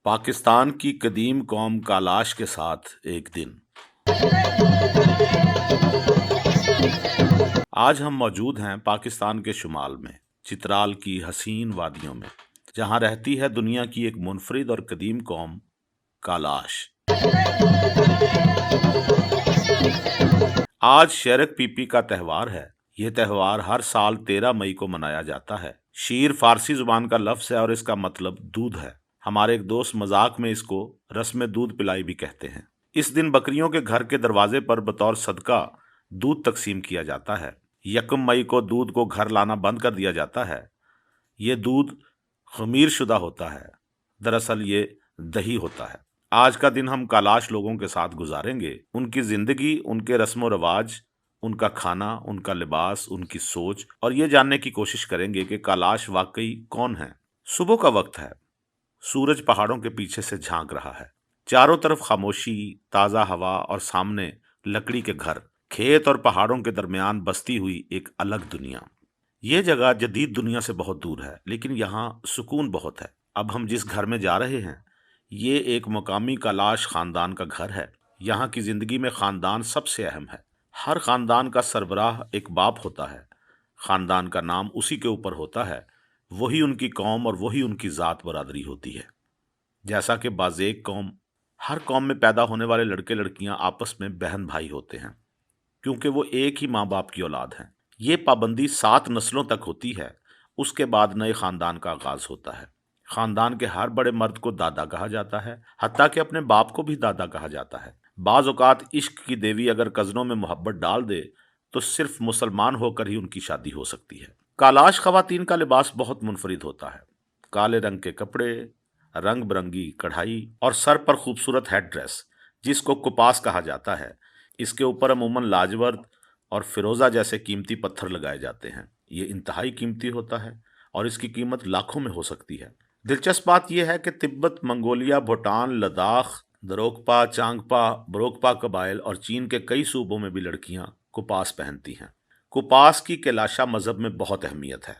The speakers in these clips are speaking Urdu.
پاکستان کی قدیم قوم کالاش کے ساتھ ایک دن۔ آج ہم موجود ہیں پاکستان کے شمال میں، چترال کی حسین وادیوں میں، جہاں رہتی ہے دنیا کی ایک منفرد اور قدیم قوم کالاش۔ آج شیرک پیپی کا تہوار ہے۔ یہ تہوار ہر سال 13 مئی کو منایا جاتا ہے۔ شیر فارسی زبان کا لفظ ہے اور اس کا مطلب دودھ ہے۔ ہمارے ایک دوست مذاق میں اس کو رسم دودھ پلائی بھی کہتے ہیں۔ اس دن بکریوں کے گھر کے دروازے پر بطور صدقہ دودھ تقسیم کیا جاتا ہے۔ 1 مئی کو دودھ کو گھر لانا بند کر دیا جاتا ہے۔ یہ دودھ خمیر شدہ ہوتا ہے، دراصل یہ دہی ہوتا ہے۔ آج کا دن ہم کالاش لوگوں کے ساتھ گزاریں گے۔ ان کی زندگی، ان کے رسم و رواج، ان کا کھانا، ان کا لباس، ان کی سوچ، اور یہ جاننے کی کوشش کریں گے کہ کالاش واقعی کون ہے۔ صبح کا وقت ہے، سورج پہاڑوں کے پیچھے سے جھانک رہا ہے۔ چاروں طرف خاموشی، تازہ ہوا اور سامنے لکڑی کے گھر، کھیت اور پہاڑوں کے درمیان بستی ہوئی ایک الگ دنیا۔ یہ جگہ جدید دنیا سے بہت دور ہے، لیکن یہاں سکون بہت ہے۔ اب ہم جس گھر میں جا رہے ہیں، یہ ایک مقامی کالاش خاندان کا گھر ہے۔ یہاں کی زندگی میں خاندان سب سے اہم ہے۔ ہر خاندان کا سربراہ ایک باپ ہوتا ہے۔ خاندان کا نام اسی کے اوپر ہوتا ہے، وہی ان کی قوم اور وہی ان کی ذات برادری ہوتی ہے۔ جیسا کہ بعض ایک قوم، ہر قوم میں پیدا ہونے والے لڑکے لڑکیاں آپس میں بہن بھائی ہوتے ہیں، کیونکہ وہ ایک ہی ماں باپ کی اولاد ہیں۔ یہ پابندی 7 نسلوں تک ہوتی ہے۔ اس کے بعد نئے خاندان کا آغاز ہوتا ہے۔ خاندان کے ہر بڑے مرد کو دادا کہا جاتا ہے، حتیٰ کہ اپنے باپ کو بھی دادا کہا جاتا ہے۔ بعض اوقات عشق کی دیوی اگر کزنوں میں محبت ڈال دے تو صرف مسلمان ہو کر ہی ان کی شادی ہو سکتی ہے۔ کالاش خواتین کا لباس بہت منفرد ہوتا ہے۔ کالے رنگ کے کپڑے، رنگ برنگی کڑھائی اور سر پر خوبصورت ہیڈ ڈریس، جس کو کپاس کہا جاتا ہے۔ اس کے اوپر عموماً لاجورد اور فیروزہ جیسے قیمتی پتھر لگائے جاتے ہیں۔ یہ انتہائی قیمتی ہوتا ہے اور اس کی قیمت لاکھوں میں ہو سکتی ہے۔ دلچسپ بات یہ ہے کہ تبت، منگولیا، بھوٹان، لداخ، دروکپا، چانگپا، بروکپا قبائل اور چین کے کئی صوبوں میں بھی لڑکیاں کپاس پہنتی ہیں۔ کپاس کی کیلاشا مذہب میں بہت اہمیت ہے۔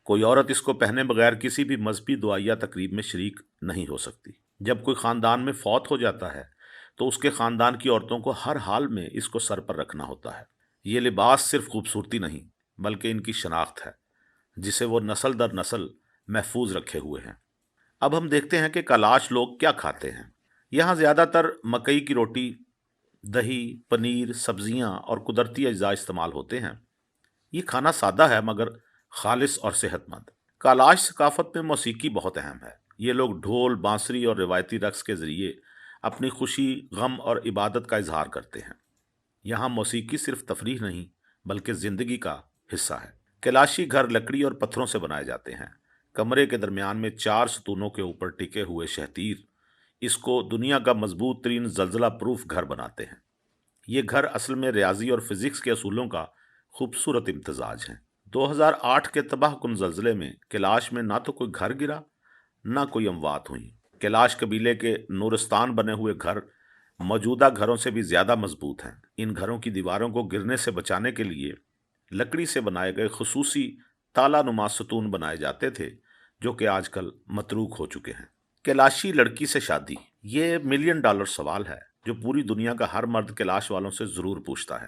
کوئی عورت اس کو پہنے بغیر کسی بھی مذہبی دعا یا تقریب میں شریک نہیں ہو سکتی۔ جب کوئی خاندان میں فوت ہو جاتا ہے تو اس کے خاندان کی عورتوں کو ہر حال میں اس کو سر پر رکھنا ہوتا ہے۔ یہ لباس صرف خوبصورتی نہیں، بلکہ ان کی شناخت ہے، جسے وہ نسل در نسل محفوظ رکھے ہوئے ہیں۔ اب ہم دیکھتے ہیں کہ کالاش لوگ کیا کھاتے ہیں۔ یہاں زیادہ تر مکئی کی روٹی، دہی، پنیر، سبزیاں اور قدرتی اجزاء استعمال ہوتے ہیں۔ یہ کھانا سادہ ہے مگر خالص اور صحت مند۔ کالاش ثقافت میں موسیقی بہت اہم ہے۔ یہ لوگ ڈھول، بانسری اور روایتی رقص کے ذریعے اپنی خوشی، غم اور عبادت کا اظہار کرتے ہیں۔ یہاں موسیقی صرف تفریح نہیں بلکہ زندگی کا حصہ ہے۔ کیلاشی گھر لکڑی اور پتھروں سے بنائے جاتے ہیں۔ کمرے کے درمیان میں 4 ستونوں کے اوپر ٹکے ہوئے شہتیر اس کو دنیا کا مضبوط ترین زلزلہ پروف گھر بناتے ہیں۔ یہ گھر اصل میں ریاضی اور فزکس کے اصولوں کا خوبصورت امتزاج ہیں۔ 2008 کے تباہ کن زلزلے میں کیلاش میں نہ تو کوئی گھر گرا، نہ کوئی اموات ہوئیں۔ کیلاش قبیلے کے نورستان بنے ہوئے گھر موجودہ گھروں سے بھی زیادہ مضبوط ہیں۔ ان گھروں کی دیواروں کو گرنے سے بچانے کے لیے لکڑی سے بنائے گئے خصوصی تالا نما ستون بنائے جاتے تھے، جو کہ آج کل متروک ہو چکے ہیں۔ کیلاشی لڑکی سے شادی، یہ $1 ملین سوال ہے جو پوری دنیا کا ہر مرد کیلاش والوں سے ضرور پوچھتا ہے۔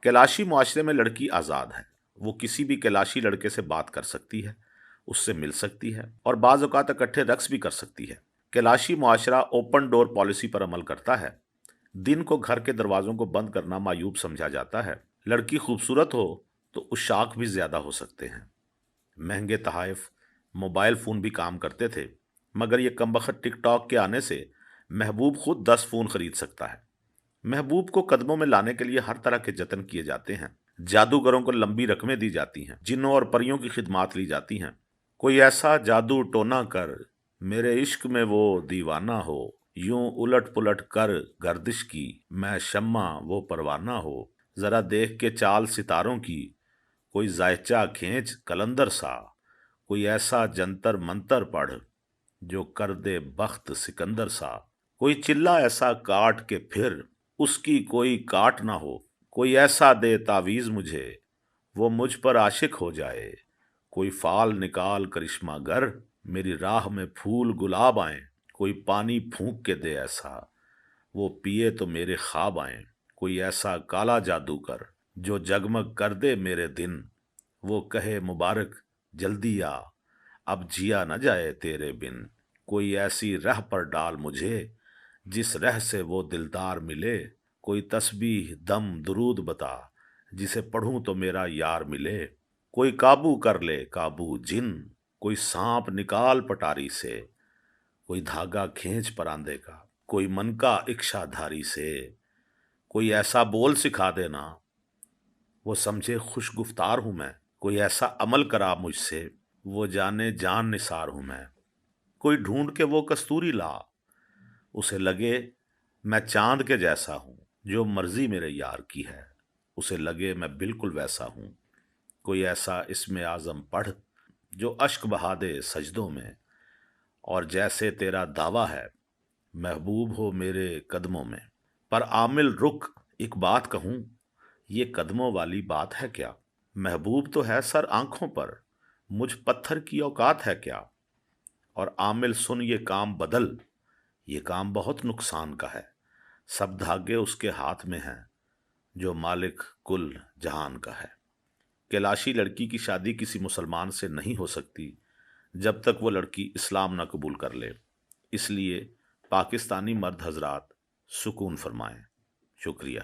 کیلاشی معاشرے میں لڑکی آزاد ہے۔ وہ کسی بھی کیلاشی لڑکے سے بات کر سکتی ہے، اس سے مل سکتی ہے اور بعض اوقات اکٹھے رقص بھی کر سکتی ہے۔ کیلاشی معاشرہ اوپن ڈور پالیسی پر عمل کرتا ہے۔ دن کو گھر کے دروازوں کو بند کرنا معیوب سمجھا جاتا ہے۔ لڑکی خوبصورت ہو تو عشاق بھی زیادہ ہو سکتے ہیں۔ مہنگے تحائف، موبائل فون بھی کام کرتے تھے، مگر یہ کم بخت ٹک ٹاک کے آنے سے محبوب خود 10 فون خرید سکتا ہے۔ محبوب کو قدموں میں لانے کے لیے ہر طرح کے جتن کیے جاتے ہیں۔ جادوگروں کو لمبی رقمیں دی جاتی ہیں، جنوں اور پریوں کی خدمات لی جاتی ہیں۔ کوئی ایسا جادو ٹونا کر، میرے عشق میں وہ دیوانہ ہو، یوں الٹ پلٹ کر گردش کی، میں شمع وہ پروانہ ہو، ذرا دیکھ کے چال ستاروں کی، کوئی زائچہ کھینچ کلندر سا، کوئی ایسا جنتر منتر پڑھ جو کر دے بخت سکندر سا، کوئی چلا ایسا کاٹ کے پھر اس کی کوئی کاٹ نہ ہو، کوئی ایسا دے تعویذ مجھے وہ مجھ پر عاشق ہو جائے، کوئی فال نکال کرشمہ گر، میری راہ میں پھول گلاب آئیں، کوئی پانی پھونک کے دے ایسا وہ پیے تو میرے خواب آئیں، کوئی ایسا کالا جادو کر جو جگمگ کر دے میرے دن، وہ کہے مبارک جلدی آ اب جیا نہ جائے تیرے بن، کوئی ایسی رہ پر ڈال مجھے جس رہ سے وہ دلدار ملے، کوئی تسبیح دم درود بتا جسے پڑھوں تو میرا یار ملے، کوئی قابو کر لے قابو جن، کوئی سانپ نکال پٹاری سے، کوئی دھاگا کھینچ پراندے کا، کوئی من کا اکشا دھاری سے، کوئی ایسا بول سکھا دینا وہ سمجھے خوش گفتار ہوں میں، کوئی ایسا عمل کرا مجھ سے وہ جانے جان نثار ہوں میں، کوئی ڈھونڈ کے وہ کستوری لا اسے لگے میں چاند کے جیسا ہوں، جو مرضی میرے یار کی ہے اسے لگے میں بالکل ویسا ہوں، کوئی ایسا اسم اعظم پڑھ جو اشک بہا دے سجدوں میں، اور جیسے تیرا دعویٰ ہے محبوب ہو میرے قدموں میں، پر عامل رک ایک بات کہوں، یہ قدموں والی بات ہے کیا، محبوب تو ہے سر آنکھوں پر، مجھ پتھر کی اوقات ہے کیا، اور عامل سن یہ کام بدل، یہ کام بہت نقصان کا ہے، سب دھاگے اس کے ہاتھ میں ہیں جو مالک کل جہان کا ہے۔ کیلاشی لڑکی کی شادی کسی مسلمان سے نہیں ہو سکتی جب تک وہ لڑکی اسلام نہ قبول کر لے، اس لیے پاکستانی مرد حضرات سکون فرمائیں۔ شکریہ۔